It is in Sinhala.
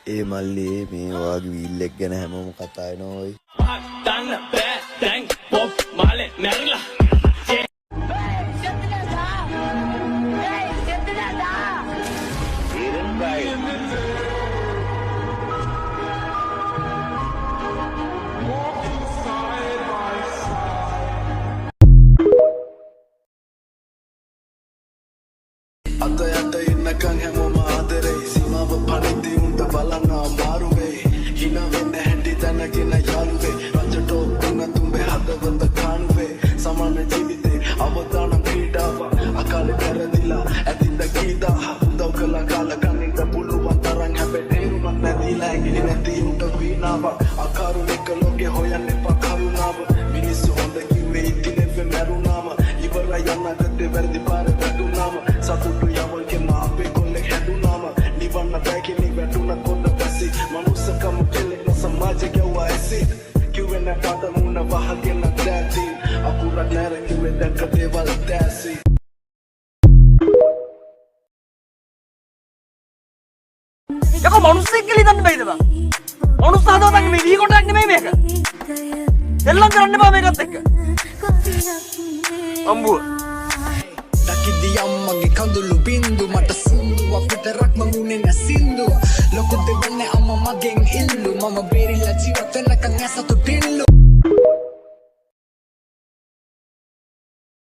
ඒ මල්ලි මේ වාගේ වීල්ලෙක් ගැන හැමෝම කතා වෙනවා ඔය. දන්න බෑ දැන් පොප් මාලේ මැරිලා. අත යට ඉන්නකන් හැමෝම ආදරේ සීමාව පනිද්දි උන්ට බලනවා මාරු වෙයි හින වෙන්න හැටි දැනගෙන යාළුවේ රජටෝ උන්න තුඹේ හදවත කාණුවේ සමාන ජීවිතේ අවදානම් ක්‍රීඩාව අකාලේ පෙරදිලා ඇතින්ද කීදා උදව් කළා කාලා කන්නිට පුළුවන් තරම් හැබැයි තේරුමක් නැතිලා ඇඟිලි නැති උන්ට වීණාව අකාරුණික ලෝකේ හොයන්නේ පකරුණාව මිනිස්සු හොඳ කිව්වේ ඉතින් එපේ මැරුණාම ඉවරයි යන්නගත්තේ වැරදි පාර වැටුණාම සතුටු යවල් කෙනා අපේ කොල්ලෙක් හැදුනාම නිවන්න බෑ කෙනෙක් වැටුණා කොන්න පස්සේ මනුස්සකම කෙලෙක් සමාජය ගැව්වා ඇසි කිව්වේ නැපත මුණ වහගෙන දැති අකුරක් නැර කිව්වේ දැක්ක දේවල් දැසි යකෝ මනුස්සෙක් කියලා හිතන්න බෑද බං මනුස්ස හදවතක් මේ වී කොටක් නෙමෙයි මේක දෙල්ලම් කරන්න බෑ මේකත් එක්ක අම්බුව දකිද්දි අම්මගේ කඳුළු බින්දු මට සින්දුවක් විතරක් මං උනේ නැ සින්දුව ලොකු දෙවන්නේ අම්මා මගෙන් ඉල්ලු මම